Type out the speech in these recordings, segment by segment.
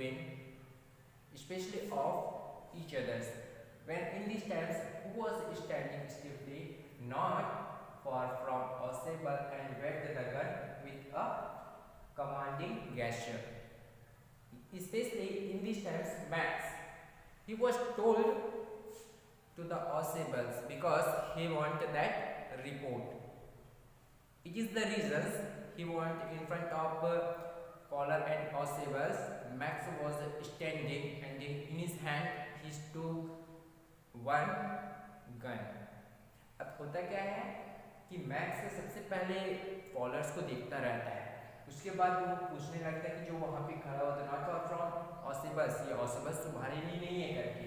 between, especially of each others. When in these times, who was standing stiffly, not far from Osable, and waved the gun with a commanding gesture. Especially in these times, Max, he was told to the Osables because he wanted that report. It is the reasons he want in front of Fowler and Osables. Max was standing and in his hand he took one gun. अब होता क्या है कि max सबसे पहले followers को देखता रहता है, उसके बाद वो पूछने लगता है कि जो वहाँ पे खड़ा होता है नॉट फॉर फ्रॉम ऑसिबस, ये ऑसिबस तुम्हारे लिए नहीं है करके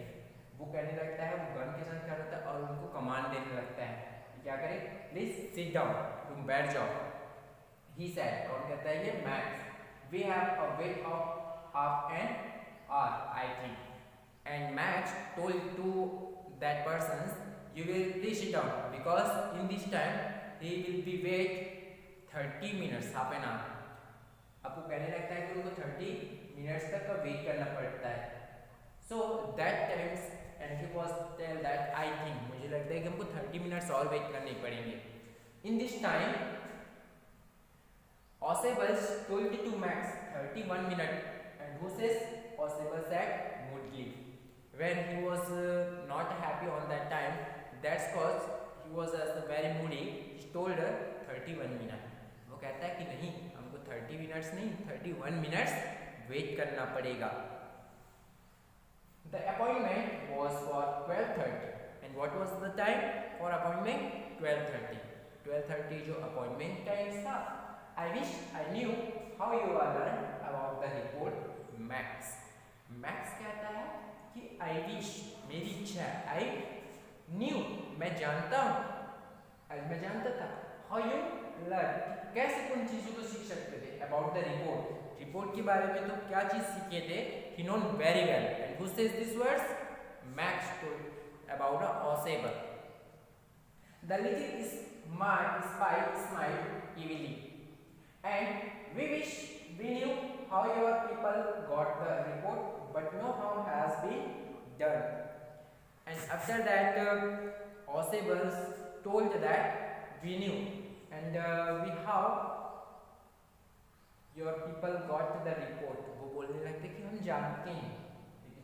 वो कहने लगता है, वो गन के साथ खड़ा रहता है और उनको कमांड देने लगता है कि क्या करें, प्लीज सिट डाउन, तुम बैठ जाओ. ही सेड, कौन कहता है, ये Max. We have a wait of half an hour I think, and Max told to that person, you will please sit down because in this time he will be wait 30 minutes, half an hour. अब वो कहने लगता है कि उनको 30 minutes तक का wait करना पड़ता है. So that times and he was tell that I think, मुझे लगता है कि हमको 30 मिनट्स और वेट करने पड़ेंगे. In this time Osables told it to Max 31 minutes, and who says, Osable said moodily when he was not happy on that time. That's cause he was very moody. He told her 31 minutes. वो कहता है कि नहीं, हमको 30 minutes नहीं 31 minutes wait करना पड़ेगा. The appointment was for 12:30, and what was the time for appointment? 12:30. 12:30 जो appointment time था. I wish I knew how you are learned about the report, Max. Max कहता है कि I wish, मेरी इच्छा, I न्यू, मैं जानता हूँ, मैं जानता था, हाउ यू लर्न, कैसे उन चीज़ों को सीख सकते थे, अबाउट द रिपोर्ट, रिपोर्ट के बारे में तो क्या चीज़ सीखे थे, he known very well. And who says this words? Max told about a ऑसेबल. The little spy smiled evilly, and we wish we knew how your people got the report, but know how has been done. And after that Osables told that we knew and we how your people got the report. वो बोलने लगते कि हम जानते हैं,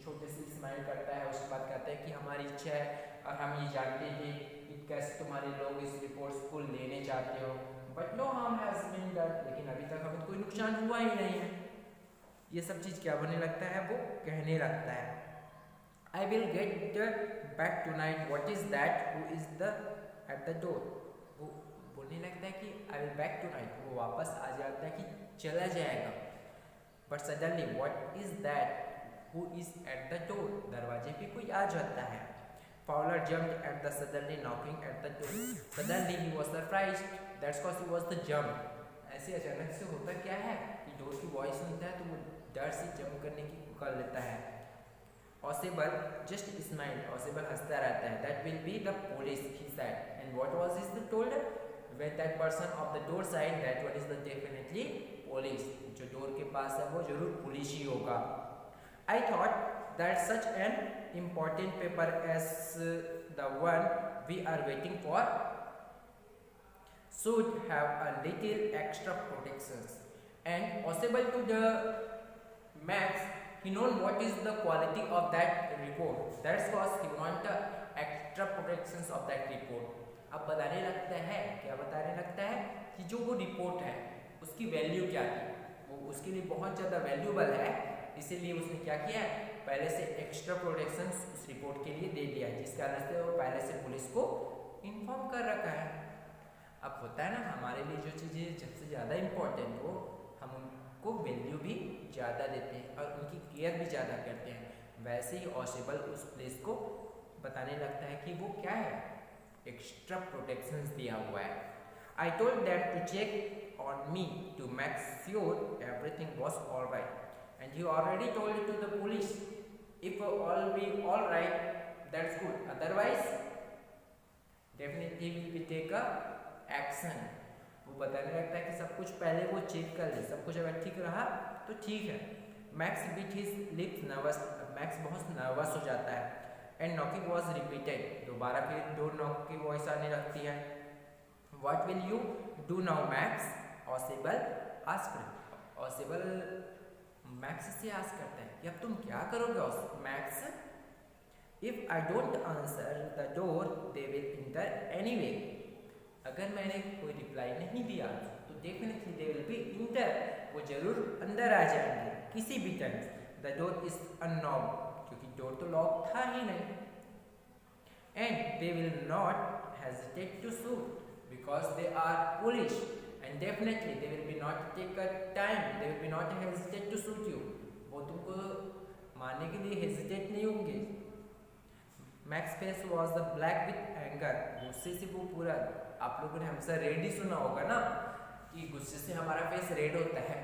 छोटे से smile करता है, उसके बाद कहता है कि हमारी इच्छा है और हम ये जानते थे कि कैसे तुम्हारे लोग इस रिपोर्ट्स को लेने चाहते हो, but no harm has been done, लेकिन अभी तक हमें कोई नुकसान हुआ ही नहीं है. ये सब चीज़ क्या बनने लगता है, वो कहने लगता है. I will get back tonight. What is that? Who is the at the door? वो बोलने लगता है कि I will back tonight. वो वापस आ जाता है कि चला जाएगा. But suddenly, what is that? Who is at the door? दरवाजे पे कोई आ जाता है. Fowler jumped at the suddenly knocking at the door. Suddenly he was surprised. That's cause he was the jump. ऐसे अचानक से होता क्या है कि डोर की वॉइस सुनता है तो वो डर से जंप करने की कर लेता है. Osable just smiled. Osable हंसता रहता है. That will be the police, he said. And what was this told? When that person of the door side, that one is the definitely police. जो डोर के पास है वो जरूर पुलिस ही होगा. I thought that such an important paper as the one we are waiting for should have a little extra protections. And Osable to the Max, he known what is the quality of that report. That's cause he want extra protections of that report. अब बताने लगता है, क्या बताने लगता है कि जो वो रिपोर्ट है उसकी वैल्यू क्या थी, वो उसके लिए बहुत ज़्यादा वैल्यूबल है, इसीलिए उसने क्या किया, पहले से एक्स्ट्रा प्रोटेक्शंस उस रिपोर्ट के लिए दे दिया है, जिस कारण से वो पहले से पुलिस को इन्फॉर्म कर रखा है. अब होता है ना, हमारे लिए जो चीज़ें सबसे ज़्यादा इम्पोर्टेंट हो हम उनको वैल्यू भी ज़्यादा देते हैं और उनकी केयर भी ज़्यादा करते हैं. वैसे ही Osable उस प्लेस को बताने लगता है कि वो क्या है, एक्स्ट्रा प्रोटेक्शंस दिया हुआ है. I told them to check on me to make sure everything was all right, and he already told it to the police. If all be all right, that's good. Otherwise, definitely will be take a action. वो बताने लगता है कि सब कुछ पहले वो check कर ले, सब कुछ अगर ठीक रहा तो ठीक है, Max beat his lips nervous, Max बहुत नर्वस हो जाता है। एंड नॉकिंग वॉज रिपीटेड, दोबारा फिर डोर नॉक की वॉइस आने लगती है। What will you do now max, ऑसिबल asked. ऑसिबल max से आस्क करता है कि अब तुम क्या करोगे max. If I don't answer the door they will inter anyway, अगर मैंने कोई रिप्लाई नहीं दिया तो definitely they will B inter, वो जरूर अंदर आ जाएंगे किसी भी time. The door is unlocked, क्योंकि डोर तो लॉक था ही नहीं। And they will not hesitate to shoot because they are police, and definitely they will be not take a time, they will be not hesitate to shoot you, वो तुमको मारने के लिए hesitate नहीं होंगे। Max face was the black with anger, गुस्से से वो पूरा, आप लोगों ने हमेशा रेड ही सुना होगा ना कि गुस्से से हमारा फेस रेड होता है,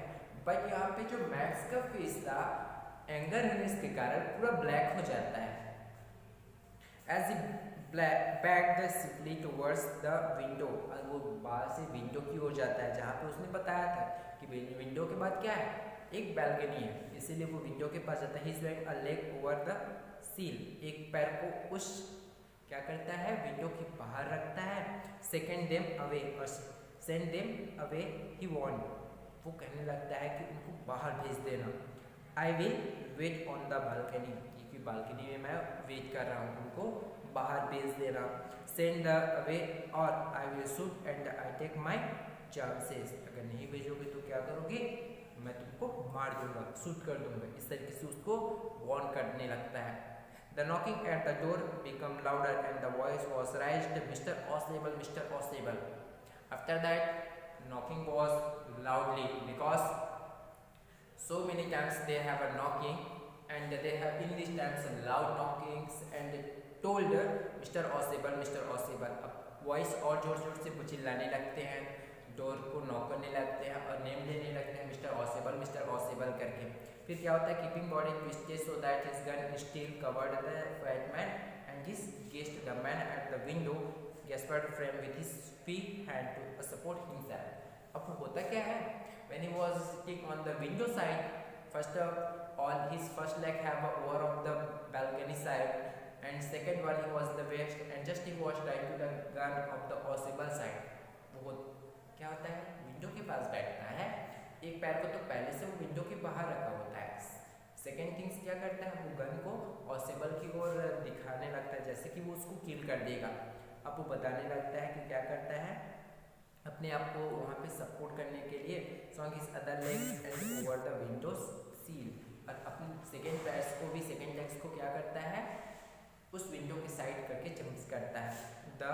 बट यहाँ पे जो मैक्स का फेस था एंगर होने के कारण पूरा ब्लैक हो जाता है। As he backed swiftly towards the window, और वो बाहर से विंडो की ओर जाता है जहाँ पे उसने बताया था कि विंडो के बाद क्या है, एक बैल्कनी है, इसीलिए वो विंडो के पास जाता है। He swept a leg over the sill, एक पैर को उस क्या करता है विंडो के बाहर रखता है। सेकेंड देम अवे और send them away he want, वो कहने लगता है कि उनको बाहर भेज देना। I will wait on the balcony, क्योंकि बालकनी में मैं वेट कर रहा हूँ, उनको बाहर भेज देना। सेंड द अवे और I will shoot and I take my chances, अगर नहीं भेजोगे तो क्या करोगे, मैं तुमको मार दूंगा, शूट कर दूंगा, इस तरीके से उसको वॉर्न करने लगता है। The knocking at the door became louder and the voice was raised, Mr. Ausable, Mr. Ausable. After that, knocking was loudly because so many times they have a knocking and they have in these times loud knockings and told Mr. Ausable, Mr. Ausable. अब voice और जोर जोर से चिल्लाने लगते हैं, door को knock करने लगते हैं और नेम लेने लगते हैं मिस्टर ऑसेबल करके। फिर क्या होता है, keeping body twisted so that his gun still covered the fat man and his guest the man at the window grasped frame with his free hand to support himself. अब होता क्या है, when he was sitting on the window side, first of all his first leg have over of the balcony side and second one he was the west and just he was trying to the gun of the possible side। वो क्या होता है, window के पास बैठता है, एक पैर को तो पहले से वो विंडो के बाहर रखा होता है, सेकेंड थिंग्स क्या करता है, वो गन को ऑसेबल की ओर दिखाने लगता है जैसे कि वो उसको किल कर देगा। अब वो बताने लगता है कि क्या करता है, अपने आप को वहाँ पे सपोर्ट करने के लिए song is other legs and over the Windows seal, और अपने सेकेंड पैर्स को भी, सेकेंड लेग्स को क्या करता है, उस विंडो के साइड करके जंप्स करता है। द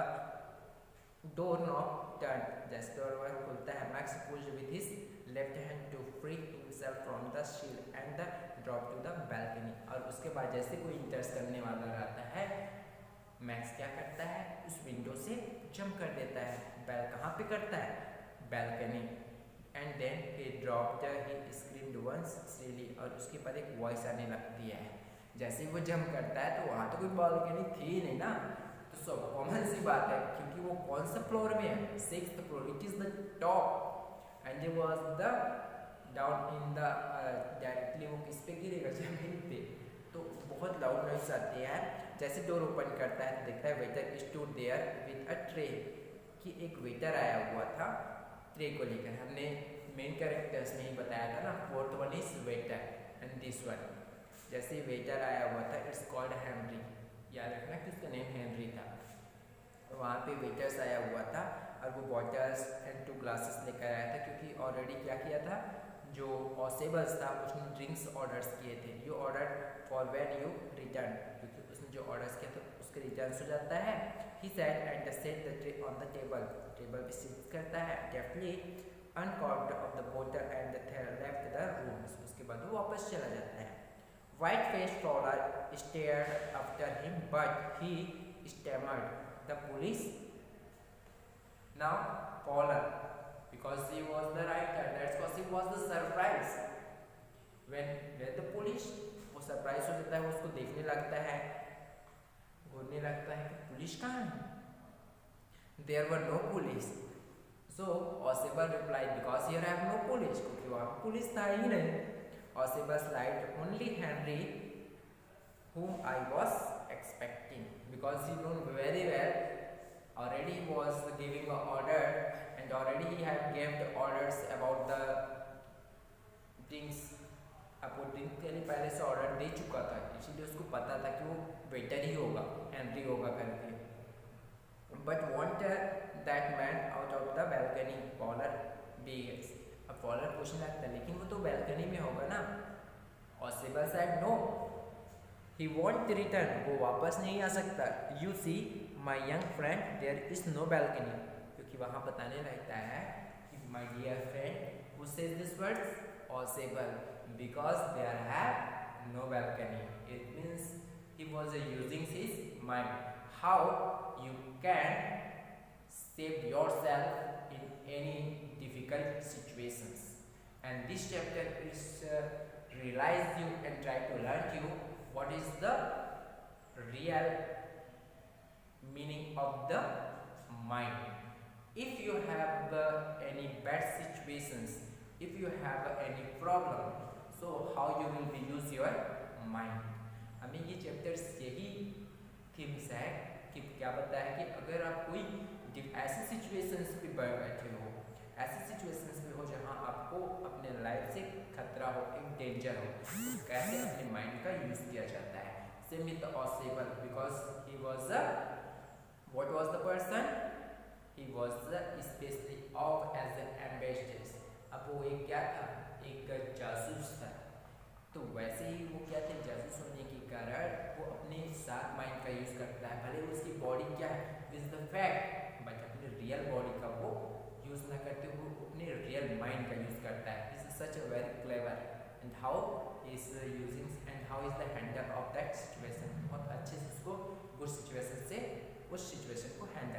डोर नॉक टर्न, जैसे डोर खुलता है, Max pushed with his left hand to free himself from the sill and the drop to the balcony, और उसके बाद जैसे कोई इंटर्स करने वाला रहता है, मैक्स क्या करता है, उस विंडो से जंप कर देता है। कहाँ पे करता है, balcony. And then he dropped, he screamed once shrilly, और उसके बाद एक वॉइस आने लगती है। जैसे ही वो जंप करता है तो वहाँ तो कोई बालकनी थी ही नहीं ना, तो सब कॉमन सी बात है, क्योंकि वो कौन सा फ्लोर में है, 6th floor, it is the top and he was the down in the directly, वो किस पे गिरेगा, जमीन पे। तो बहुत लाउड नॉइस आती है। जैसे डोर ओपन करता है देखता है waiter stood there with a tray, कि एक वेटर आया हुआ था ट्रे को लेकर। हमने मेन कैरेक्टर्स में ही बताया था ना, 4th one is waiter and this one. जैसे वेटर आया हुआ था, इट्स कॉल्ड हेनरी, याद रखना कि उसका नेम हेनरी था। वहाँ पे वेटर्स आया हुआ था और वो बॉटल्स एंड 2 ग्लासेस लेकर आया था, क्योंकि ऑलरेडी क्या किया था, जो ऑसेबल्स था उसने ड्रिंक्स ऑर्डर्स किए थे। You order for when you return, क्योंकि उसने जो ऑर्डर्स किया था उसके रिटर्न हो जाता है। He set and set the tray on the table, table पे सिट करता है, डेफली अनकॉर्क्ड ऑफ द बोतल एंड लेफ्ट द रूम, उसके बाद वो वापस चला जाता है। White-faced Fowler stared after him, but he stammered, "The police?" Now, Fowler, because he was the writer, that's because he was the surprise. When the police, वो surprise हो जाता है, वो उसको देखने लगता है, घूरने लगता है कि पुलिस कहाँ है? There were no police. So, Ausable replied, "Because here I have no police." क्योंकि वहाँ पुलिस था ही नहीं। Eusebius lied only Henry, whom I was expecting, because he known very well already was giving a order, and already he had gave the orders about the things। अब वो drink के लिए पहले से ऑर्डर दे चुका था, इसीलिए उसको पता था कि वो वेटर ही होगा, हेनरी होगा करके। But want that man out of the balcony, Fowler begs. अब फॉलर पूछने लगता है लेकिन वो तो बैल्कनी में होगा ना। Ausible said no, he want return, वो वापस नहीं आ सकता। You see my young friend there is no balcony, क्योंकि वहाँ बताने लगता है कि my dear friend who says this words, Ausible, because there have no balcony. It means he was using his mind how you can save yourself in any difficult situations. And this chapter is realize you and try to learn you what is the real meaning of the mind. If you have any bad situations, if you have any problem, so how you will be use your mind। हमें ये chapters यही themes है कि क्या बताया है कि अगर आप कोई ऐसी सिचुएशंस पे बैठे हो, ऐसी सिचुएशंस पे हो जहाँ आपको अपने लाइफ से खतरा हो, एक डेंजर हो, तो कैसे अपने माइंड का यूज किया जाता है। Same with Ausible, because he was a what was the person, he was specially of as an ambassador. अब वो एक क्या था, एक जासूस था। तो वैसे ही वो क्या थे, जासूस होने के कारण वो अपने साथ माइंड का यूज करता है, भले उसकी बॉडी क्या है इज द फैक्ट, बट अपने रियल बॉडी का वो यूज ना करते हुए अपने रियल माइंड का यूज करता है। This is such a very clever and how is using and how is the handle of that situation. बहुत अच्छे से उसको उस सिचुएशन को हैंडल